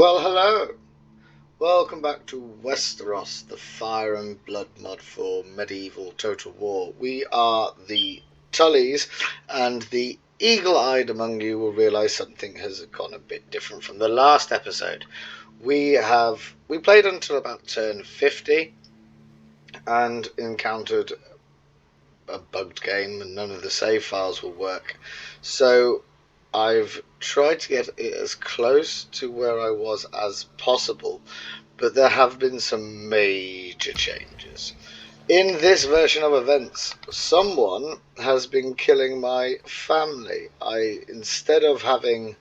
Well, hello. Welcome back to Westeros, the Fire and Blood mod for Medieval Total War. We are the Tullys, and the eagle-eyed among you will realise something has gone a bit different from the last episode. We played until about turn 50 and encountered a bugged game, and none of the save files will work. So I've tried to get it as close to where I was as possible, but there have been some major changes. In this version of events, someone has been killing my family. Instead of having,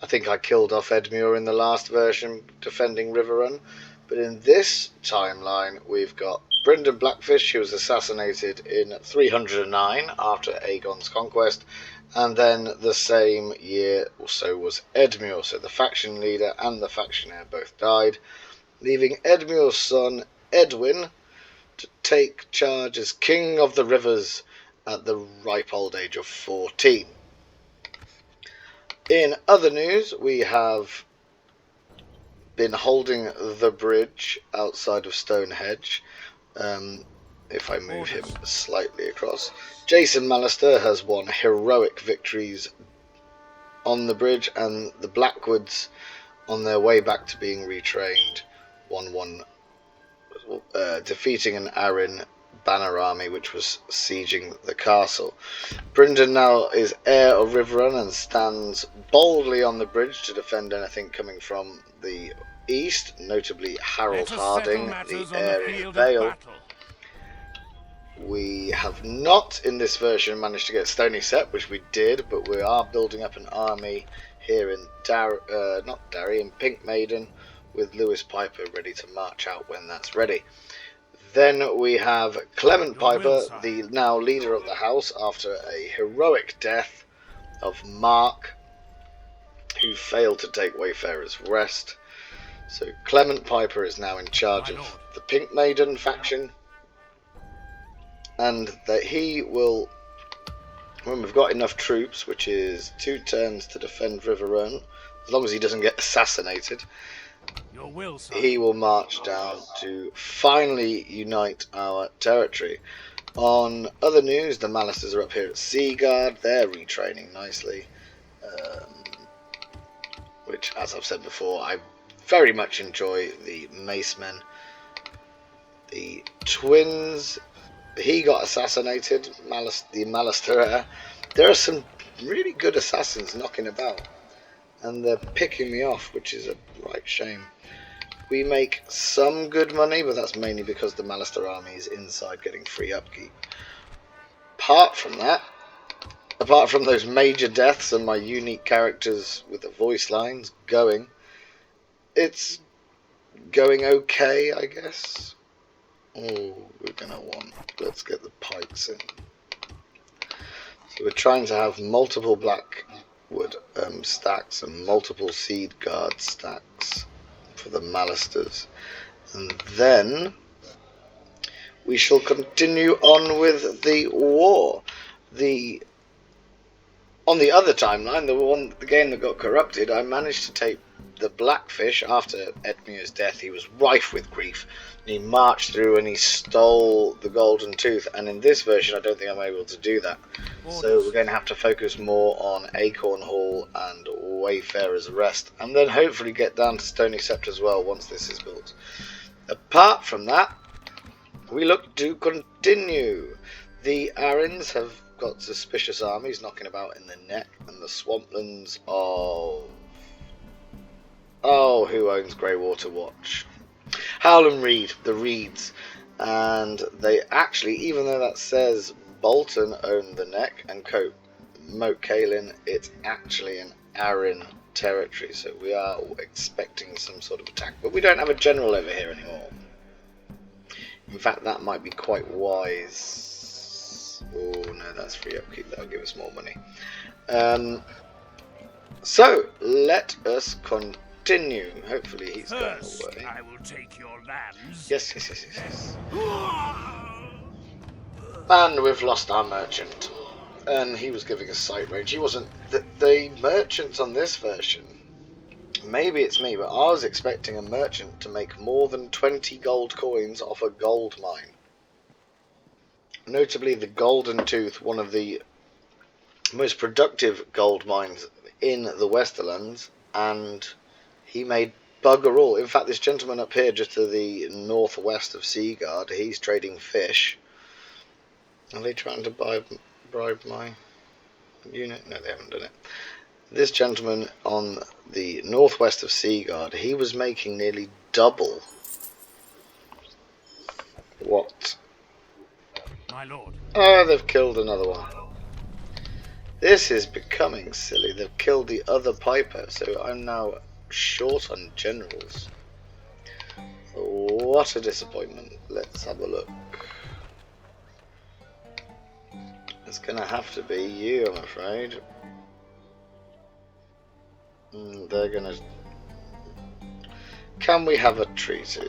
I think I killed off Edmure in the last version defending Riverrun, but in this timeline we've got Brynden Blackfish, who was assassinated in 309 after Aegon's conquest, and then the same year also was Edmure, so the faction leader and the faction heir both died, leaving Edmure's son Edwin to take charge as King of the Rivers at the ripe old age of 14. In other news, we have been holding the bridge outside of Stonehenge. If I move him slightly across, Jason Mallister has won heroic victories on the bridge, and the Blackwoods, on their way back to being retrained, won defeating an Arryn banner army which was sieging the castle. Brynden now is heir of Riverrun and stands boldly on the bridge to defend anything coming from the east, notably Harold Harding, the heir of Vale. We have not in this version managed to get Stony Sept, which we did, but we are building up an army here in in Pink Maiden, with Lewis Piper ready to march out when that's ready. Then we have Clement Piper, the now leader of the house, after a heroic death of Mark, who failed to take Wayfarer's Rest. So Clement Piper is now in charge of the Pink Maiden faction, and that he will, when we've got enough troops, which is 2 turns to defend Riverrun, as long as he doesn't get assassinated, he will march down to finally unite our territory. On other news, the Mallisters are up here at Seaguard. They're retraining nicely, which, as I've said before, I very much enjoy the Macemen. The twins, he got assassinated, the Mallister heir. There are some really good assassins knocking about, and they're picking me off, which is a right shame. We make some good money, but that's mainly because the Mallister army is inside getting free upkeep. Apart from that, apart from those major deaths and my unique characters with the voice lines going, it's going okay, I guess. Oh, we're gonna let's get the pikes in. So we're trying to have multiple Blackwood stacks and multiple Seed Guard stacks for the Mallisters, and then we shall continue on with the war. On the other timeline, the game that got corrupted, I managed to take the Blackfish. After Edmure's death, he was rife with grief, and he marched through and he stole the Golden Tooth, and in this version I don't think I'm able to do that. So we're going to have to focus more on Acorn Hall and Wayfarer's Rest, and then hopefully get down to Stony Sept as well once this is built. Apart from that, we look to continue. The Arryns have got suspicious armies knocking about in the neck, and the swamplands of... oh, who owns Greywater Watch? Howland Reed, the Reeds. And they actually, even though that says Bolton owned the neck and Moat Cailin, it's actually an Arryn territory, so we are expecting some sort of attack. But we don't have a general over here anymore. In fact, that might be quite wise. Oh no, that's free upkeep, that'll give us more money. So, let us continue. Hopefully he's gone away. I will take your lands. Yes. And we've lost our merchant. And he was giving us sight range. He wasn't... The merchants on this version maybe it's me, but I was expecting a merchant to make more than 20 gold coins off a gold mine. Notably the Golden Tooth, one of the most productive gold mines in the Westerlands, and he made bugger all. In fact, this gentleman up here just to the northwest of Seagard, he's trading fish. Are they trying to bribe my unit? No, they haven't done it. This gentleman on the northwest of Seagard, he was making nearly double what? My lord. Oh, they've killed another one. This is becoming silly. They've killed the other piper, so I'm now short on generals. What a disappointment. Let's have a look. It's gonna have to be you, I'm afraid. They're gonna... Can we have a treaty?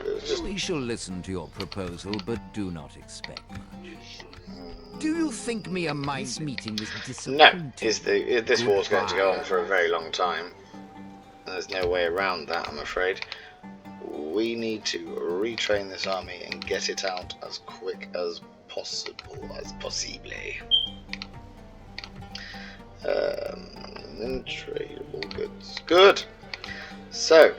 We shall listen to your proposal, but do not expect much. Do you think me a mice meeting was disappointing? No, this war's going to go on for a very long time. There's no way around that, I'm afraid. We need to retrain this army and get it out as quick as possible, Untradeable goods. Good. So,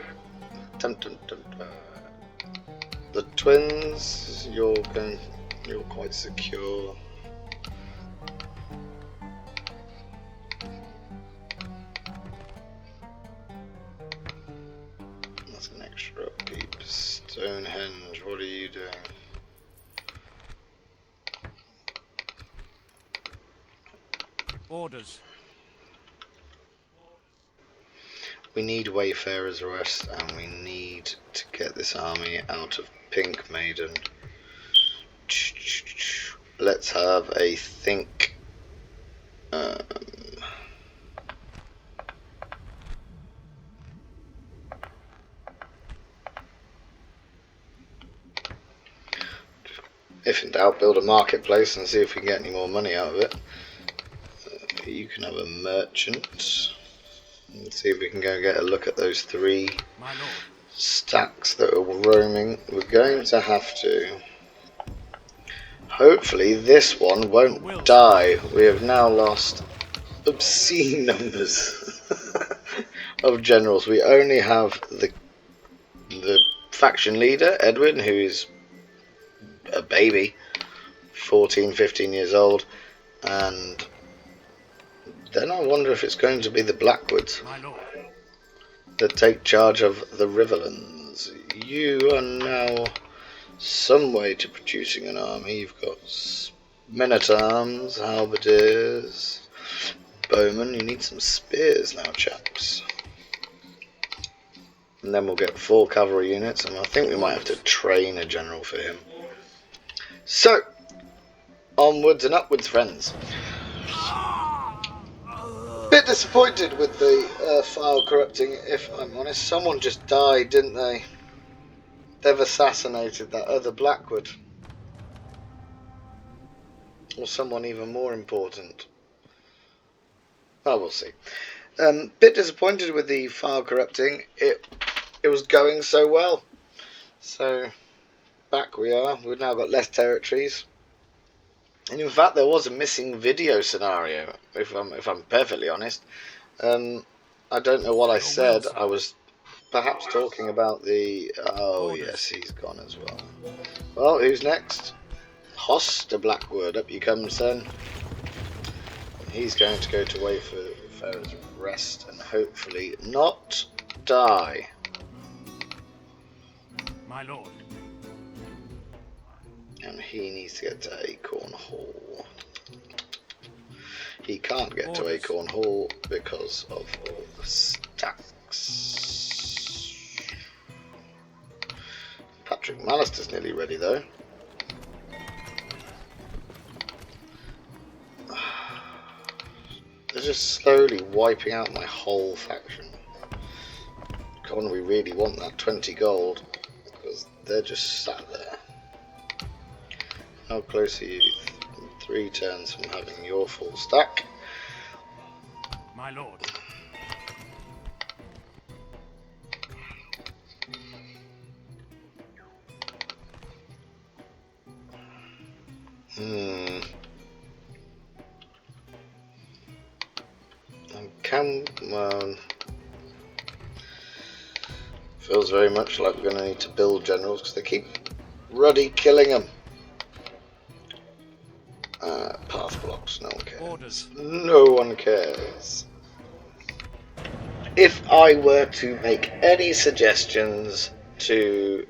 the twins, you're quite secure. That's an extra upkeep. Stonehenge, what are you doing? Orders. We need Wayfarer's Rest, and we need to get this army out of Pink Maiden. Let's have a think. If in doubt, build a marketplace and see if we can get any more money out of it. You can have a merchant. And see if we can go get a look at those 3 stacks that are roaming. We're going to have to. Hopefully this one won't die. We have now lost obscene numbers of generals. We only have the faction leader, Edwin, who is a baby, 14, 15 years old, and then I wonder if it's going to be the Blackwoods that take charge of the Riverlands. You are now some way to producing an army. You've got men-at-arms, halberdiers, bowmen. You need some spears now, chaps. And then we'll get 4 cavalry units, and I think we might have to train a general for him. So, onwards and upwards, friends. Bit disappointed with the file corrupting, if I'm honest. Someone just died, didn't they? They've assassinated that other Blackwood. Or someone even more important. Oh, we'll see. Bit disappointed with the file corrupting. It was going so well. So, back we are. We've now got less territories. And in fact, there was a missing video scenario, if I'm perfectly honest. I don't know what I said. I was perhaps talking about the... Oh, yes, he's gone as well. Well, who's next? Hoster Blackwood. Up you come, son. He's going to go to Wayfarer's Rest and hopefully not die. My lord. And he needs to get to Acorn Hall. He can't get to Acorn Hall because of all the stacks. Patrick Mallister's nearly ready though. They're just slowly wiping out my whole faction. Come on, we really want that 20 gold because they're just sat there. How close are you? 3 turns from having your full stack. My lord. Hmm. Well, feels very much like we're going to need to build generals because they keep ruddy killing them. Path blocks, no one cares. Orders. No one cares. If I were to make any suggestions to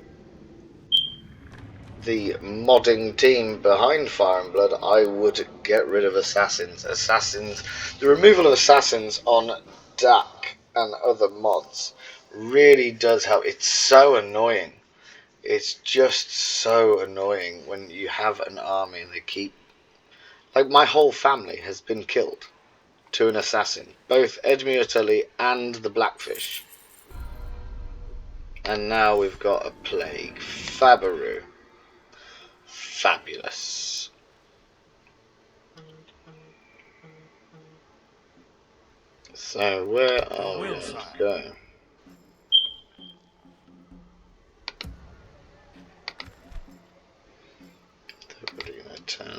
the modding team behind Fire and Blood, I would get rid of assassins. The removal of assassins on DAC and other mods really does help. It's so annoying. It's just so annoying when you have an army and they keep... Like, my whole family has been killed to an assassin. Both Edmure Tully and the Blackfish. And now we've got a plague. Fabaru. Fabulous. So, where are we going to go?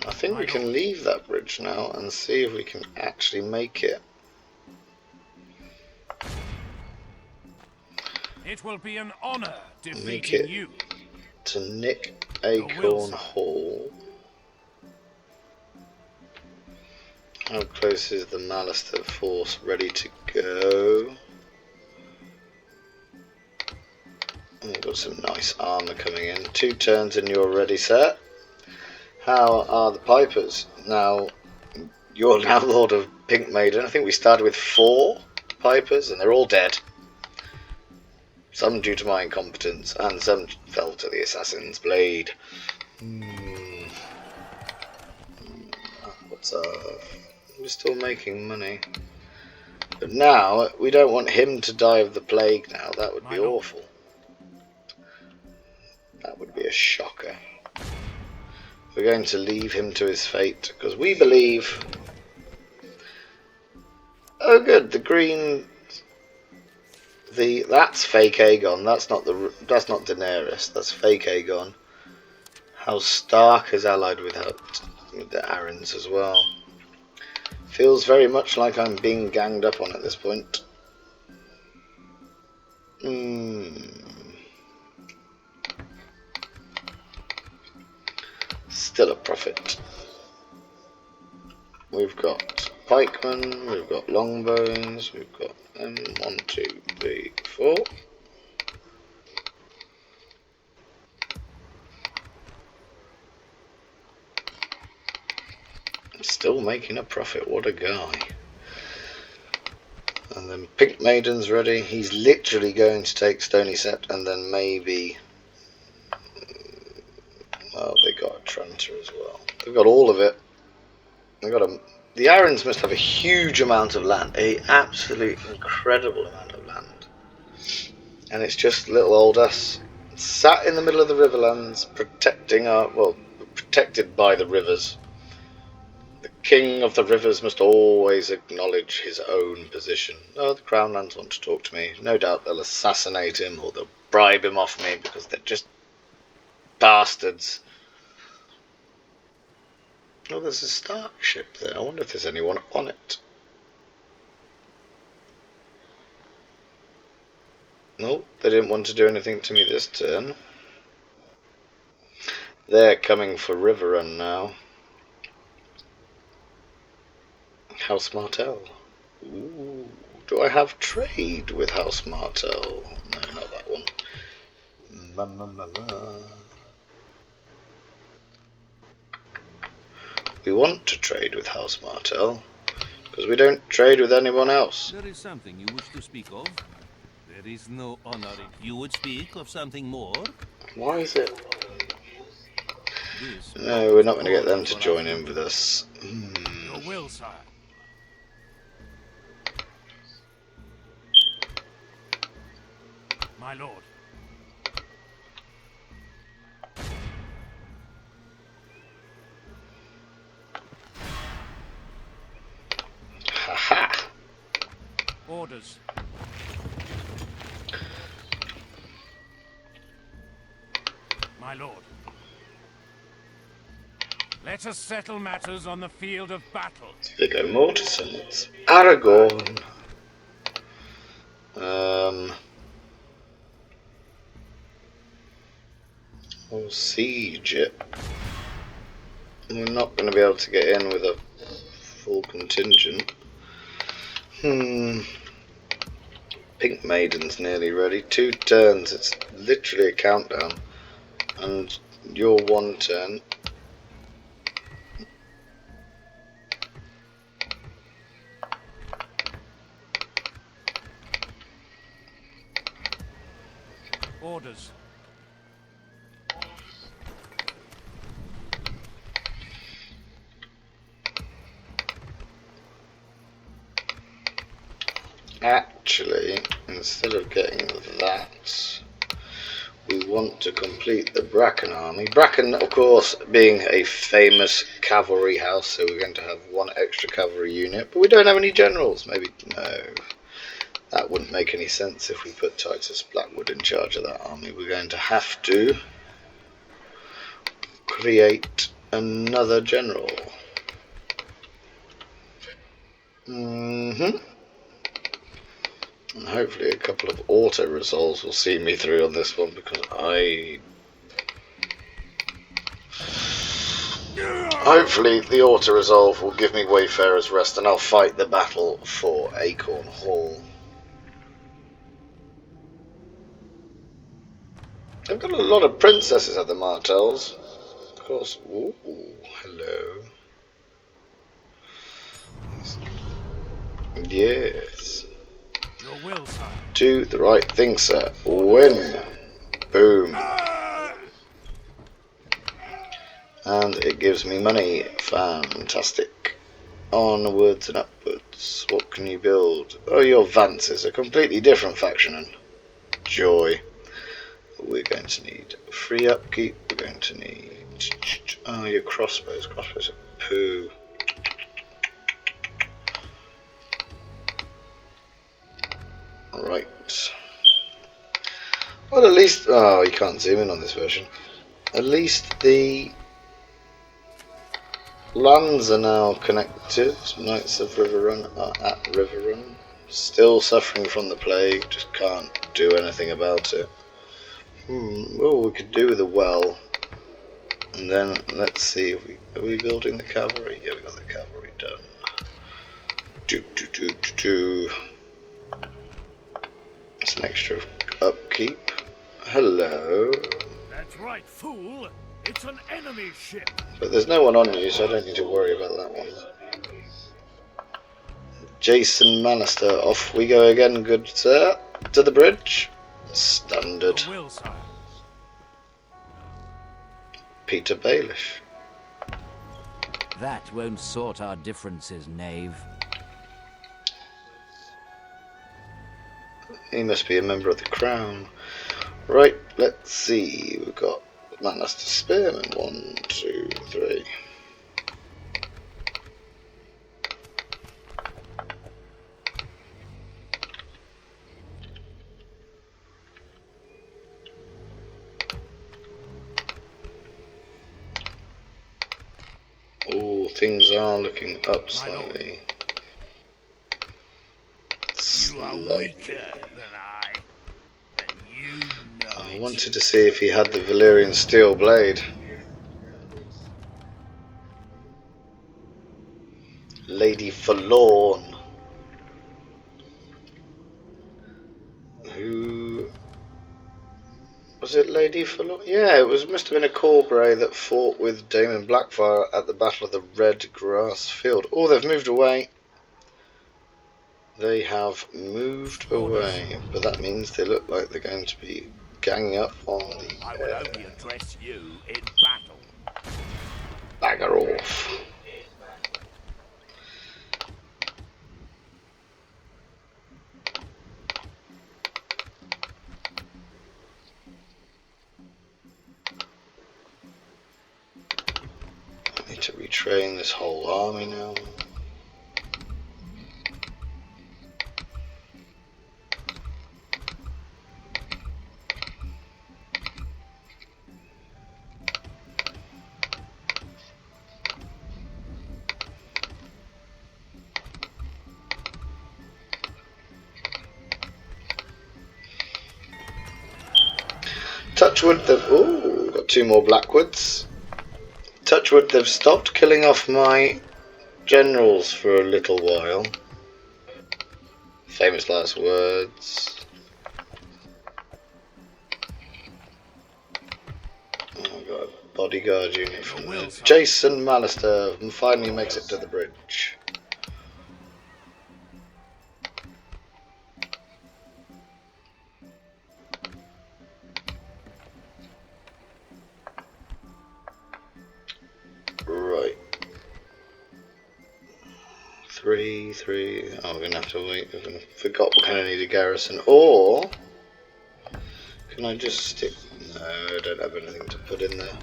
I think we can leave that bridge now and see if we can actually make it. It will be an honor Make defeating it you. To Nick Acorn Hall. How close is the Malister force ready to go? We've got some nice armour coming in. 2 turns and you're ready, sir. How are the Pipers? Now, you're now Lord of Pink Maiden. I think we started with 4 Pipers and they're all dead. Some due to my incompetence and some fell to the Assassin's Blade. What's up? We're still making money. But now, we don't want him to die of the plague now. That would be awful. That would be a shocker. We're going to leave him to his fate because we believe... Oh good, the green... That's fake Aegon. That's not Daenerys. That's fake Aegon. House Stark is allied with the Arryns as well. Feels very much like I'm being ganged up on at this point. Still a profit. We've got pikemen, we've got longbows, we've got them. 1, 2, 3, 4. Still making a profit, what a guy. And then Pink Maiden's ready. He's literally going to take Stony Set and then maybe... Oh, they got a Tranter as well. They've got all of it. They've got a... The Arryns must have a huge amount of land. An absolute incredible amount of land. And it's just little old us. Sat in the middle of the Riverlands, protecting our... Well, protected by the rivers. The king of the rivers must always acknowledge his own position. Oh, the Crownlands want to talk to me. No doubt they'll assassinate him or they'll bribe him off me because they're just bastards. Oh, there's a Stark ship there. I wonder if there's anyone on it. No, they didn't want to do anything to me this turn. They're coming for Riverrun now. House Martell. Ooh, do I have trade with House Martell? No, not that one. We want to trade with House Martell because we don't trade with anyone else. There is something you wish to speak of? There is no honor if you would speak of something more. Why is it? No, we're not going to get them to join in with us. Your will, sire. My lord. Haha. Orders. My lord. Let us settle matters on the field of battle. Viggo Mortensen. It's Aragorn. We'll siege it. We're not going to be able to get in with a full contingent. Pink Maiden's nearly ready. 2 turns. It's literally a countdown. And your 1 turn. Orders. Actually, instead of getting that, we want to complete the Bracken army. Bracken, of course, being a famous cavalry house, so we're going to have 1 extra cavalry unit, but we don't have any generals. Maybe, no. That wouldn't make any sense if we put Titus Blackwood in charge of that army. We're going to have to create another general. And hopefully a couple of auto resolves will see me through on this one, because hopefully the auto resolve will give me Wayfarer's Rest and I'll fight the battle for Acorn Hall. I've got a lot of princesses at the Martells. Of course. Ooh, hello. Yes. Your will, sire. Do the right thing, sir. Win. Boom. And it gives me money. Fantastic. Onwards and upwards. What can you build? Oh, your Vances, a completely different faction. Joy. We're going to need free upkeep. We're going to need... Oh, your crossbows. Crossbows are poo. Right. Well, at least... Oh, you can't zoom in on this version. At least the lands are now connected. Knights of Riverrun are at Riverrun. Still suffering from the plague. Just can't do anything about it. Well, we could do with a well. And then, let's see, are we building the cavalry? Yeah, we got the cavalry done. It's an extra upkeep. Hello. That's right, fool. It's an enemy ship. But there's no one on you, so I don't need to worry about that one. Jason Manister, off we go again, good sir. To the bridge. Standard. Your will, sire. Peter Baelish. That won't sort our differences, knave. He must be a member of the Crown. Right, let's see. We've got Manister Spearman. 1, 2, 3. Oh, things are looking up slightly. You are weaker than I. And you know I it. wanted to see if he had the Valyrian steel blade. Lady Forlorn. Who was it? Lady Forlorn? Yeah, it must have been a Corbray that fought with Daemon Blackfire at the Battle of the Red Grass Field. Oh, they've moved away. They have moved away, but that means they look like they're going to be ganging up on the... I will only address you in battle. Bagger off. I need to retrain this whole army now. Touchwood, ooh, got 2 more Blackwoods. Touchwood, they've stopped killing off my generals for a little while. Famous last words. Oh, I've got a bodyguard unit from there. Jason Mallister finally makes it to the bridge. Right. 3. Oh, we're gonna have to wait. I forgot we're gonna need a garrison. Or can I just stick? No, I don't have anything to put in there.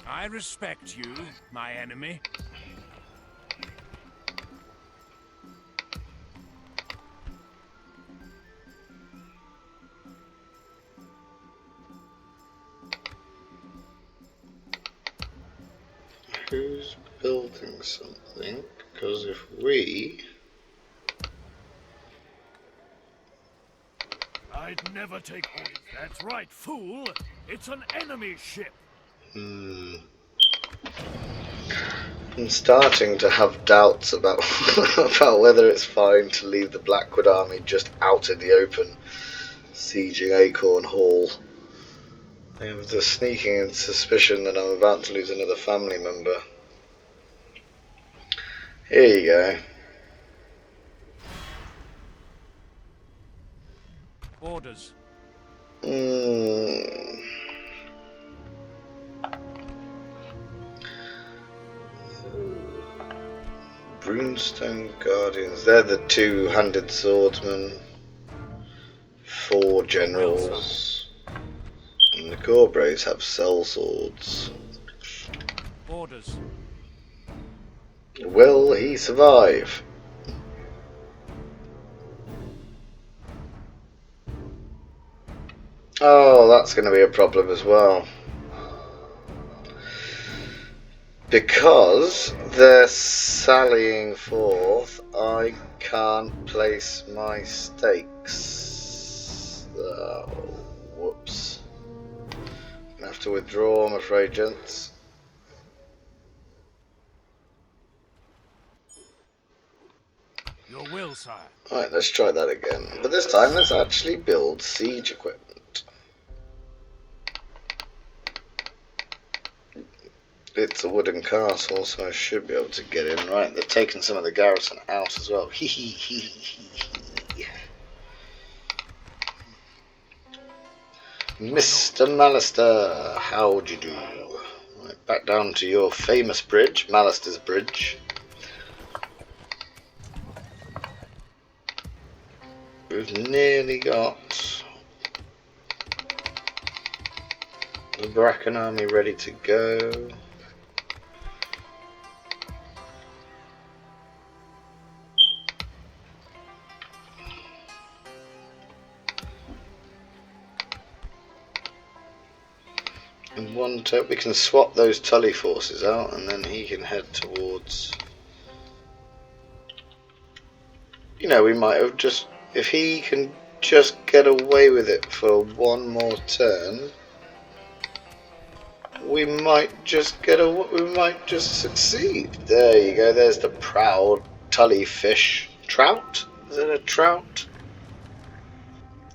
I respect you, my enemy. Who's building something? Because if we... I'd never take orders. That's right, fool. It's an enemy ship. I'm starting to have doubts about about whether it's fine to leave the Blackwood army just out in the open, sieging Acorn Hall. I have the sneaking suspicion that I'm about to lose another family member. Here you go. Orders. Broomstone Guardians. They're the 2-handed swordsmen. 4 generals. And the Gorebraves have cell swords. Orders. Will he survive? Oh, that's going to be a problem as well. Because they're sallying forth, I can't place my stakes. Oh, whoops. I have to withdraw, I'm afraid, gents. Your will, sire. Alright, let's try that again. But this time, let's actually build siege equipment. It's a wooden castle, so I should be able to get in. Right, they've taken some of the garrison out as well. Mr. Mallister, how'd you do? Right, back down to your famous bridge, Mallister's Bridge. We've nearly got the Bracken army ready to go. And we can swap those Tully forces out, and then he can head towards. You know, we might have just, if he can just get away with it for one more turn, we might just succeed. There you go. There's the proud Tully fish. Trout? Is it a trout?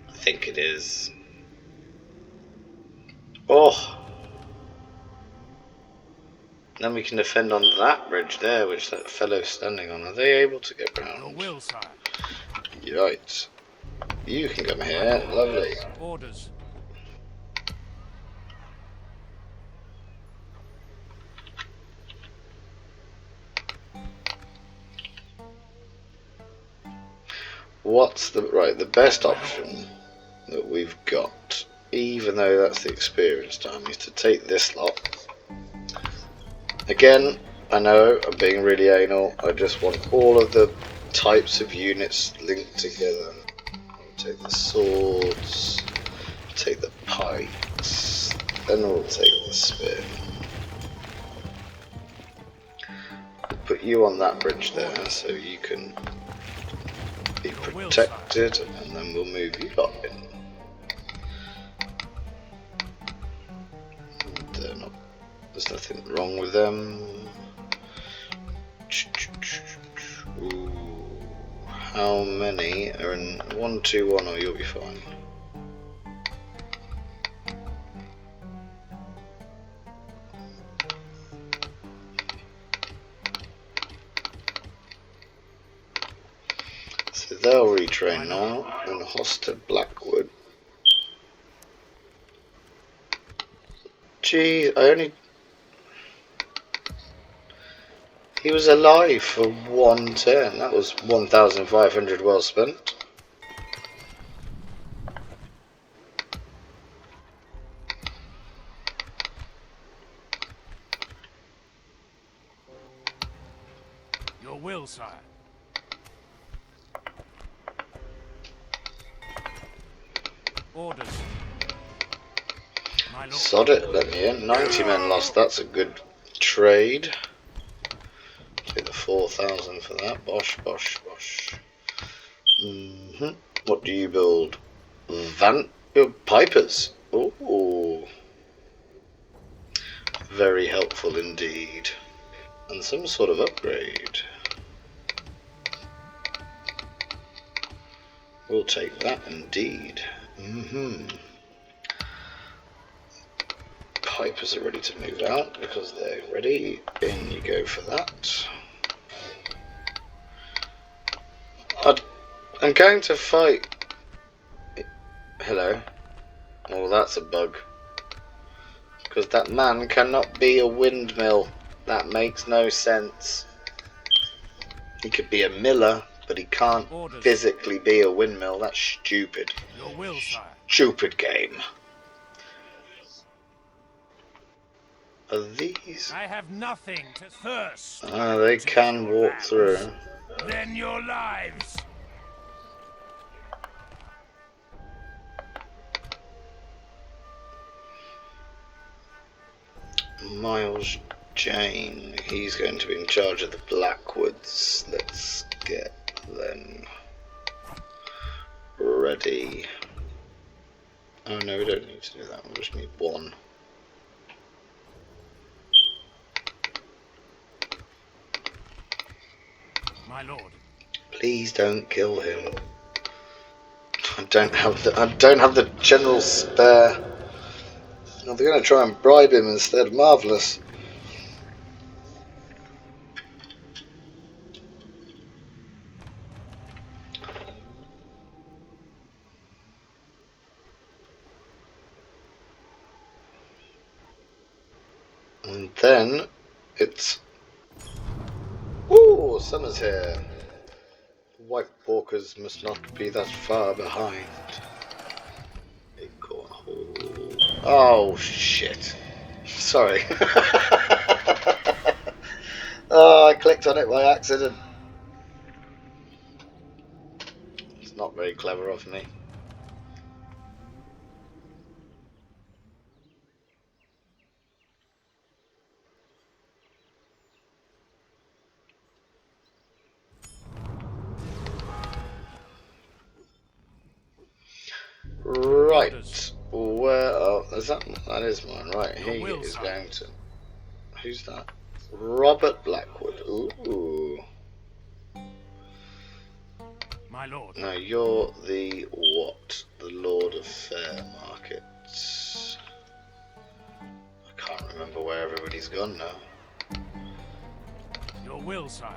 I think it is. Oh. Then we can defend on that bridge there, which that fellow's standing on. Are they able to get round? Your will, sire. Right. You can come here. Lovely. Orders. What's the best option that we've got, even though that's the experienced army, is to take this lot. Again, I know I'm being really anal. I just want all of the types of units linked together. I'll take the swords, take the pikes, then we'll take the spear. Put you on that bridge there so you can be protected, and then we'll move you lot in. They're not, there's nothing wrong with them. Ooh, how many are in 1, 2, 1, or you'll be fine. So they'll retrain now in Hosted Blackwood. Gee, he was alive for 1 turn. That was 1,500 well spent. Your will, sire. Orders. My lord. Sod it, let me in. 90 men lost, that's a good trade. Take the 4,000 for that. Bosh, bosh, bosh. What do you build? Build pipers. Ooh. Very helpful indeed. And some sort of upgrade. We'll take that indeed. Pipers are ready to move out because they're ready. In you go for that. I'm going to fight. Hello. Oh, that's a bug. Because that man cannot be a windmill. That makes no sense. He could be a miller, but he can't physically be a windmill. That's stupid. Your will, sire. Stupid game. Are these? I have nothing to thirst. Ah, they can walk through. Then your lives. Miles Jane, he's going to be in charge of the Blackwoods. Let's get them ready. Oh no, we don't need to do that, we just need 1. My lord. Please don't kill him. I don't have the general spare. Oh, they're going to try and bribe him instead. Marvellous. And then it's. Ooh, summer's here. White walkers must not be that far behind. Acorn Hall. Oh shit. Sorry. Oh, I clicked on it by accident. It's not very clever of me. Right. Where? Oh, is that? That is mine. Right. He is going to. Who's that? Robert Blackwood. Ooh. My lord. No, you're the what? The Lord of Fair Markets. I can't remember where everybody's gone now. Your will, sire.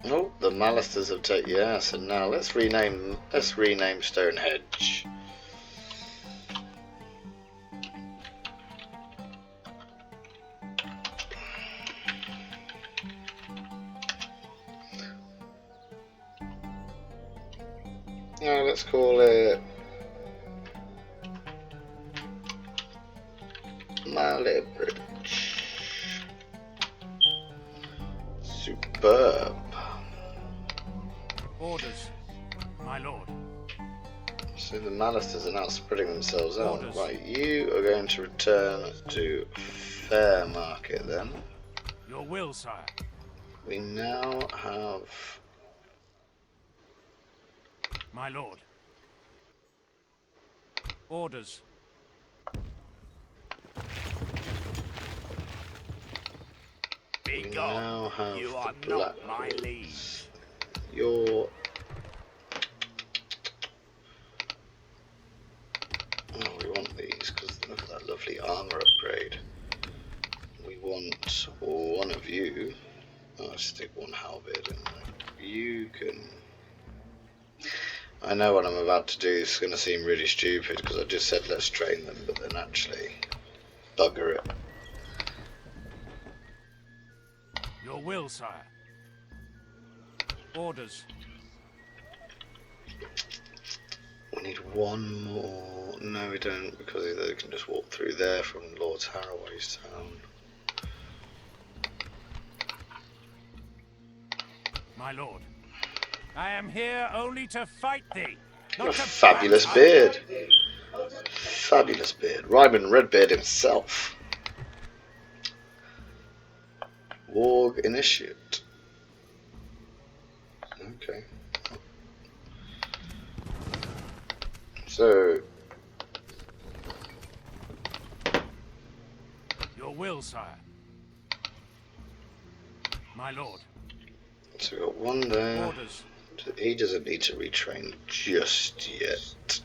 Oh, the Malisters have taken. Yeah, so now let's rename Stonehenge. No, let's call it Malibridge. Superb. Orders. My lord. So the Malisters are now spreading themselves out. Orders. Right, you are going to return to Fair Market then. Your will, sire. We now have... My lord. Orders. Be We gone. now have You are the not black my horse. liege. Your... Oh, we want these because look at that lovely armor upgrade. We want one of you. Oh, I'll stick one halberd in there. You can... I know what I'm about to do is going to seem really stupid because I just said let's train them, but then actually bugger it. Your will, sire. Orders. We need one more. No, we don't, because they can just walk through there from Lord Haraway's town. My lord. I am here only to fight thee. What Not a to fabulous bash beard! Fabulous beard. Ryman Redbeard himself. Warg Initiate. Okay. So, Your will, sire. My lord. so we got one there. Orders. He doesn't need to retrain just yet.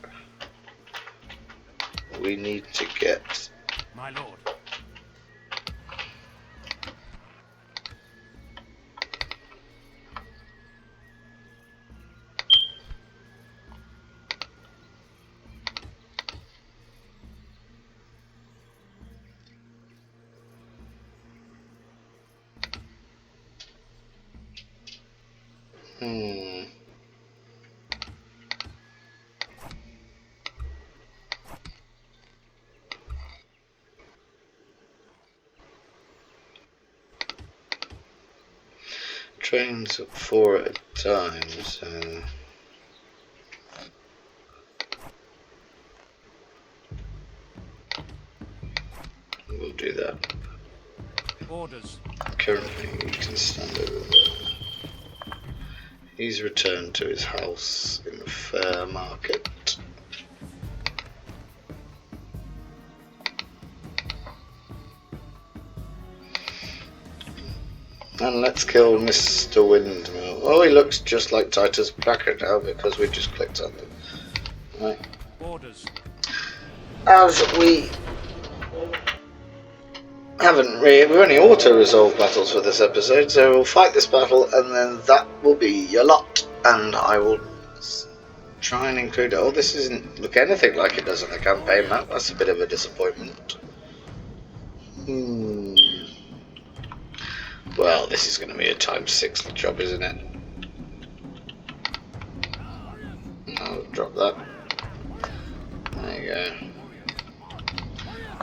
We need to get... My lord. Trains up 4 at a time, so... We'll do that. Orders. Currently, he can stand over there. He's returned to his house in the fair market. And let's kill Mr. Windmill. Oh, he looks just like Titus Packer now because we just clicked on him. Right. Orders. As we we've only auto-resolved battles for this episode, so we'll fight this battle and then that will be your lot. And I will try and include it. Oh, this doesn't look anything like it does on the campaign map. That's a bit of a disappointment. Well, this is going to be a ×6 job, isn't it? I'll drop that. There you go.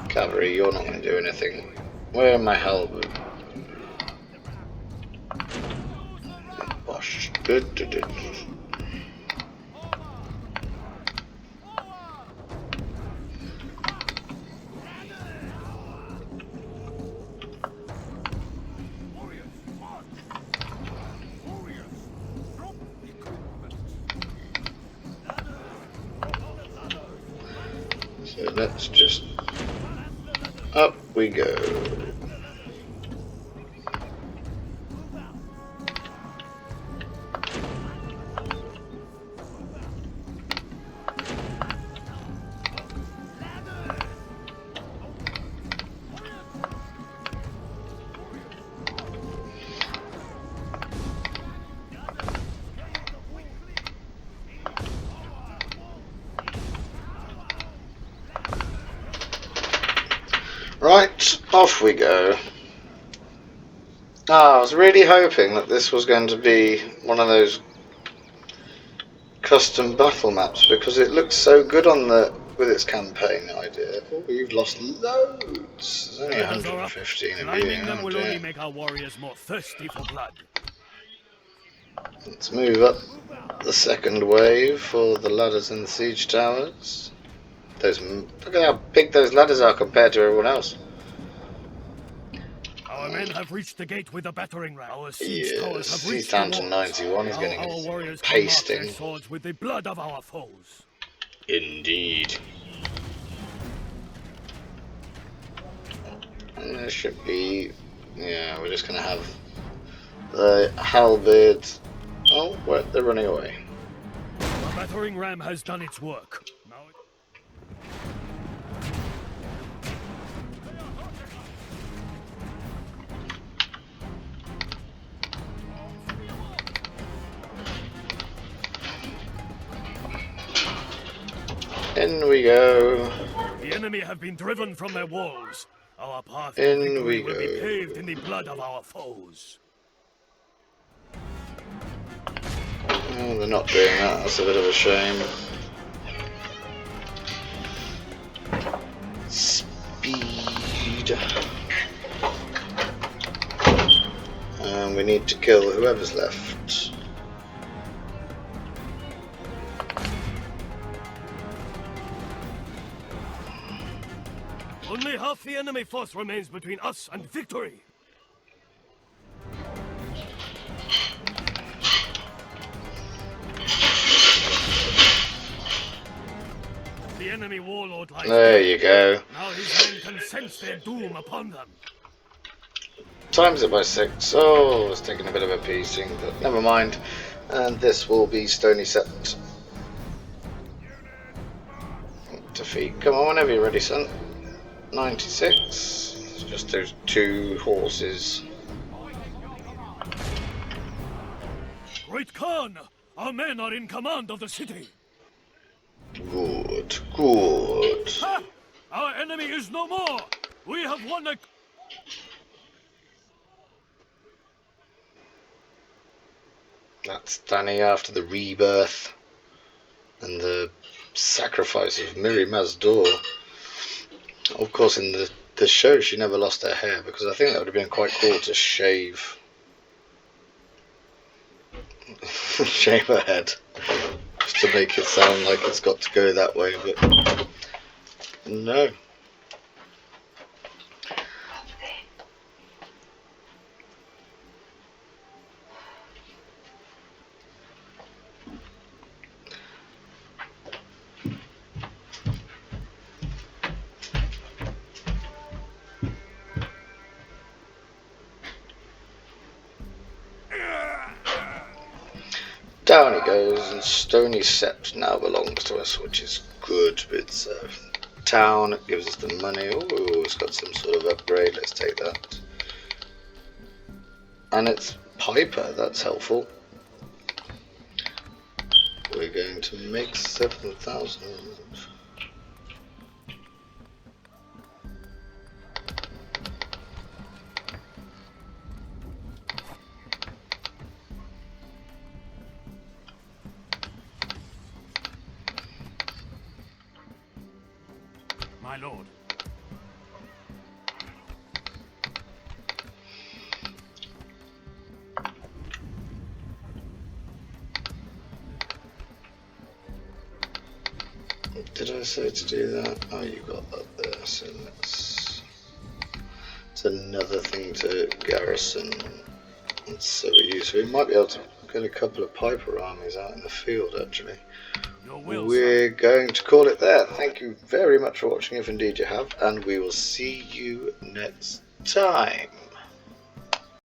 Cavalry, you're not going to do anything. Where am I halberd? Bosh. Good. So let's just... Up we go. Right, off we go. I was really hoping that this was going to be one of those custom battle maps because it looks so good on with its campaign idea. Oh, you've lost loads. There's only 115 of you. Climbing them Oh, will dear. only make our warriors more thirsty for blood. Let's move up the second wave for the ladders and the siege towers. Look at how big those ladders are compared to everyone else. Our Our men have reached the gate with the battering ram. Our siege towers have Yes, he's reached down the to walls. 91. He's Now getting our his warriors can mark their pasting. swords with the blood of our foes. Indeed. And there should be... Yeah, we're just going to have the halberds... Oh, what? They're running away. The battering ram has done its work. Now In we go. the enemy have been driven from their walls. Our path to In victory we will be go. paved in the blood of our foes. Oh, they're not doing that. That's a bit of a shame. Speed. And we need to kill whoever's left. Only half the enemy force remains between us and victory. The enemy warlord lies There dead. you go. Now his men can sense their doom upon them. Times it by 6. Oh, it's taking a bit of a piecing, but never mind. And this will be Stony Sept. Defeat. Come on, whenever you're ready, son. 96. It's just those 2 horses. Great Khan, our men are in command of the city. Good, good. Ha! Our enemy is no more. We have won a... That's Danny after the rebirth and the sacrifice of Miri Mazdor. Of course, in the show, she never lost her hair because I think that would have been quite cool to shave her head just to make it sound like it's got to go that way, but no. Down he goes, and Stony Sept now belongs to us, which is good. It's a town, it gives us the money. Ooh, it's got some sort of upgrade, let's take that. And it's Piper, that's helpful. We're going to make 7,000. My lord. Did I say to do that? Oh, you got that there, so it's another thing to garrison. It's so useful. We might be able to get a couple of Piper armies out in the field, actually. Your will, We're going to call it there. Thank you very much for watching, if indeed you have, and we will see you next time.